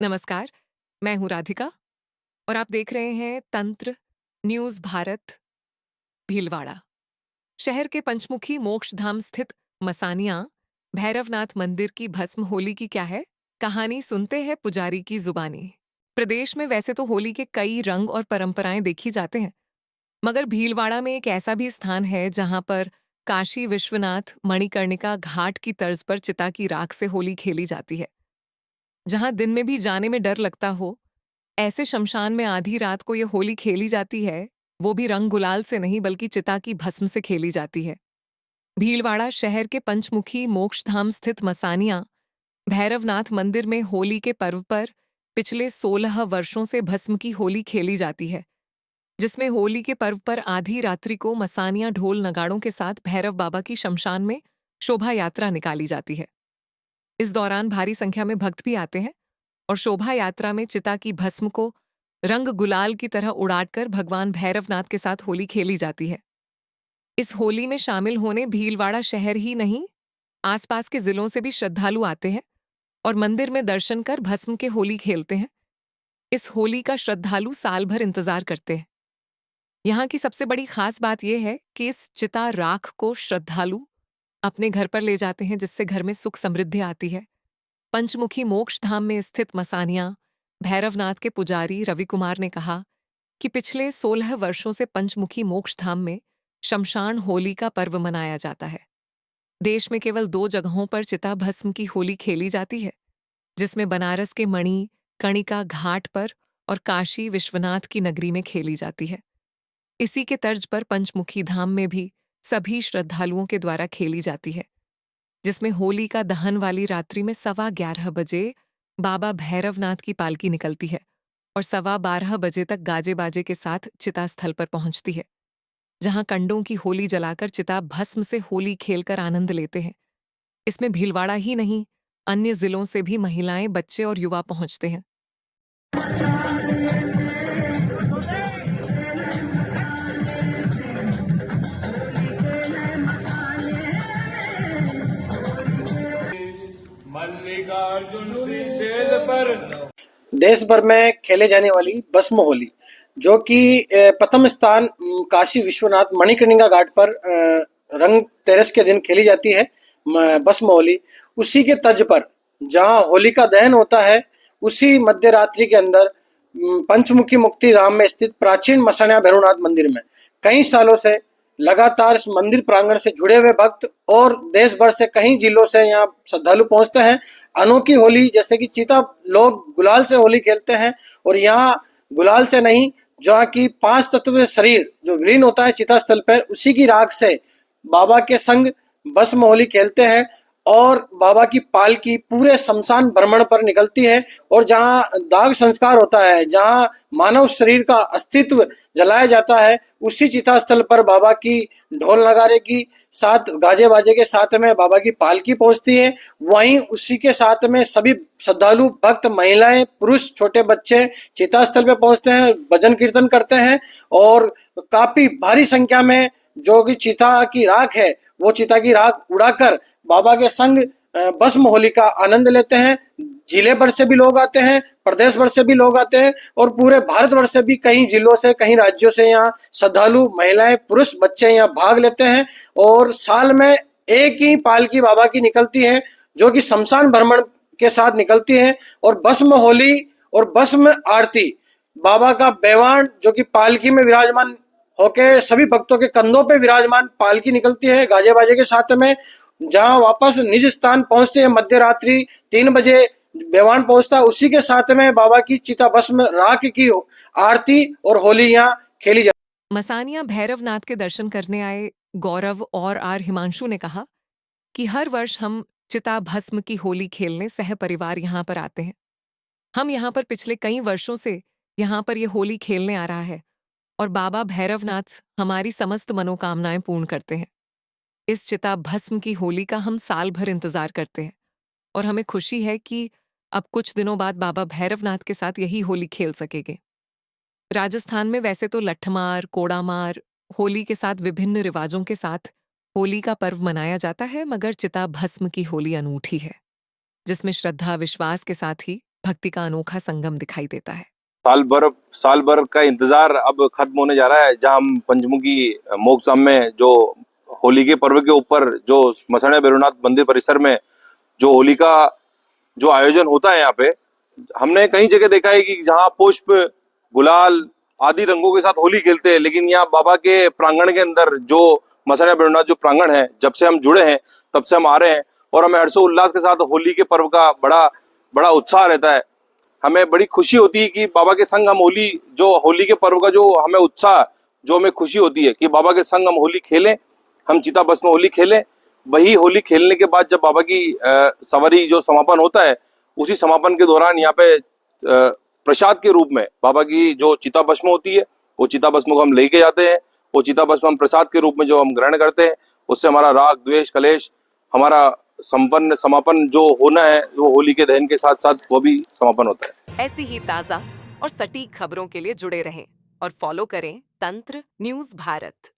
नमस्कार, मैं हूँ राधिका और आप देख रहे हैं तंत्र न्यूज़ भारत भीलवाड़ा। शहर के पंचमुखी मोक्षधाम स्थित मसानिया भैरवनाथ मंदिर की भस्म होली की क्या है कहानी, सुनते हैं पुजारी की जुबानी। प्रदेश में वैसे तो होली के कई रंग और परंपराएं देखी जाते हैं, मगर भीलवाड़ा में एक ऐसा भी स्थान है जहां पर काशी विश्वनाथ मणिकर्णिका घाट की तर्ज पर चिता की राख से होली खेली जाती है। जहां दिन में भी जाने में डर लगता हो, ऐसे शमशान में आधी रात को ये होली खेली जाती है, वो भी रंग गुलाल से नहीं बल्कि चिता की भस्म से खेली जाती है। भीलवाड़ा शहर के पंचमुखी मोक्षधाम स्थित मसानिया भैरवनाथ मंदिर में होली के पर्व पर पिछले 16 वर्षों से भस्म की होली खेली जाती है, जिसमें होली के पर्व पर आधी रात्रि को मसानिया ढोल नगाड़ों के साथ भैरव बाबा की शमशान में शोभा यात्रा निकाली जाती है। इस दौरान भारी संख्या में भक्त भी आते हैं और शोभा यात्रा में चिता की भस्म को रंग गुलाल की तरह उड़ाकर भगवान भैरवनाथ के साथ होली खेली जाती है। इस होली में शामिल होने भीलवाड़ा शहर ही नहीं, आसपास के जिलों से भी श्रद्धालु आते हैं और मंदिर में दर्शन कर भस्म के होली खेलते हैं। इस होली का श्रद्धालु साल भर इंतजार करते हैं। यहाँ की सबसे बड़ी खास बात यह है कि इस चिता राख को श्रद्धालु अपने घर पर ले जाते हैं, जिससे घर में सुख समृद्धि आती है। पंचमुखी मोक्ष धाम में स्थित मसानिया भैरवनाथ के पुजारी रवि कुमार ने कहा कि पिछले 16 वर्षों से पंचमुखी मोक्ष धाम में शमशान होली का पर्व मनाया जाता है। देश में केवल 2 जगहों पर चिता भस्म की होली खेली जाती है, जिसमें बनारस के मणि कणिका घाट पर और काशी विश्वनाथ की नगरी में खेली जाती है। इसी के तर्ज पर पंचमुखी धाम में भी सभी श्रद्धालुओं के द्वारा खेली जाती है, जिसमें होली का दहन वाली रात्रि में 11:15 बजे बाबा भैरवनाथ की पालकी निकलती है और 12:15 बजे तक गाजे बाजे के साथ चिता स्थल पर पहुंचती है, जहां कंडों की होली जलाकर चिता भस्म से होली खेलकर आनंद लेते हैं। इसमें भीलवाड़ा ही नहीं, अन्य जिलों से भी महिलाएं, बच्चे और युवा पहुंचते हैं। मल्लिकार्जुन श्रीशैल पर देश भर में खेले जाने वाली भस्म होली, जो कि प्रथम स्थान काशी विश्वनाथ मणिकर्णिका घाट पर रंग तेरस के दिन खेली जाती है। भस्म होली उसी के तर्ज पर जहां होली का दहन होता है, उसी मध्य रात्रि के अंदर पंचमुखी मुक्ति धाम में स्थित प्राचीन मसानिया भैरवनाथ मंदिर में कई सालों से लगातार इस मंदिर प्रांगण से जुड़े हुए भक्त और देश भर से कई जिलों से यहाँ श्रद्धालु पहुंचते हैं। अनोखी होली, जैसे कि चिता लोग गुलाल से होली खेलते हैं, और यहाँ गुलाल से नहीं, जहाँ की 5 तत्व शरीर जो विलीन होता है चिता स्थल पर, उसी की राख से बाबा के संग भस्म होली खेलते हैं और बाबा की पालकी पूरे शमशान भ्रमण पर निकलती है। और जहाँ दाग संस्कार होता है, जहाँ मानव शरीर का अस्तित्व जलाया जाता है, उसी चिता स्थल पर बाबा की ढोल नगारे की साथ, गाजे बाजे के साथ में बाबा की पालकी पहुंचती है। वहीं उसी के साथ में सभी श्रद्धालु भक्त, महिलाएं, पुरुष, छोटे बच्चे चिता स्थल पे पहुंचते हैं, भजन कीर्तन करते हैं और काफी भारी संख्या में जो कि चिता की राख है, वो चिता की राख उड़ाकर बाबा के संग भस्म होली का आनंद लेते हैं। जिले भर से भी लोग आते हैं, प्रदेश भर से भी लोग आते हैं और पूरे भारतवर्ष से भी कई जिलों से, कई राज्यों से यहाँ श्रद्धालु महिलाएं, पुरुष, बच्चे यहाँ भाग लेते हैं। और साल में एक ही पालकी बाबा की निकलती है, जो कि शमशान भ्रमण के साथ निकलती है। और भस्म होली और भस्म आरती, बाबा का बैवान जो कि पालकी में विराजमान होके सभी भक्तों के कंधों पे विराजमान पालकी निकलती है गाजे बाजे के साथ में, जहां वापस निज स्थान पहुंचते हैं। मध्य रात्रि 3 बजे बेवान पहुंचता है, उसी के साथ में बाबा की चिता भस्म राख की आरती और होली यहाँ खेली जाती। मसानिया भैरवनाथ के दर्शन करने आए गौरव और हिमांशु ने कहा कि हर वर्ष हम चिता भस्म की होली खेलने सह परिवार यहाँ पर आते हैं। हम यहाँ पर पिछले कई वर्षों से यहाँ पर ये होली खेलने आ रहा है और बाबा भैरवनाथ हमारी समस्त मनोकामनाएं पूर्ण करते हैं। इस चिता भस्म की होली का हम साल भर इंतजार करते हैं और हमें खुशी है कि अब कुछ दिनों बाद बाबा भैरवनाथ के साथ यही होली खेल सकेंगे। राजस्थान में वैसे तो लठमार, कोड़ामार होली के साथ विभिन्न रिवाजों के साथ होली का पर्व मनाया जाता है, मगर चिता भस्म की होली अनूठी है, जिसमें श्रद्धा विश्वास के साथ ही भक्ति का अनोखा संगम दिखाई देता है। साल भर का इंतजार अब खत्म होने जा रहा है, जहां हम पंचमुखी मोक्षधाम में जो होली के पर्व के ऊपर जो मसाणिया भैरवनाथ मंदिर परिसर में जो होली का जो आयोजन होता है, यहाँ पे हमने कई जगह देखा है कि जहाँ पुष्प, गुलाल आदि रंगों के साथ होली खेलते हैं, लेकिन यहाँ बाबा के प्रांगण के अंदर जो मसाणिया भैरवनाथ जो प्रांगण है, जब से हम जुड़े हैं तब से हम आ रहे हैं और हमें हर्षोल्लास के साथ होली के पर्व का बड़ा उत्साह रहता है। हमें बड़ी खुशी होती है कि बाबा के संग हम होली के पर्व का जो हमें उत्साह, जो हमें खुशी होती है कि बाबा के संग हम होली खेलें, हम चिता भस्म होली खेलें। वही होली खेलने के बाद जब बाबा की सवारी जो समापन होता है, उसी समापन के दौरान यहाँ पे प्रसाद के रूप में बाबा की जो चिता भस्म होती है, वो चिता भस्म को हम लेके जाते हैं। वो चिता भस्म हम प्रसाद के रूप में जो हम ग्रहण करते हैं, उससे हमारा राग द्वेष कलेश हमारा समापन जो होना है, वो होली के दहन के साथ साथ वो भी समापन होता है। ऐसी ही ताजा और सटीक खबरों के लिए जुड़े रहें और फॉलो करें तंत्र न्यूज़ भारत।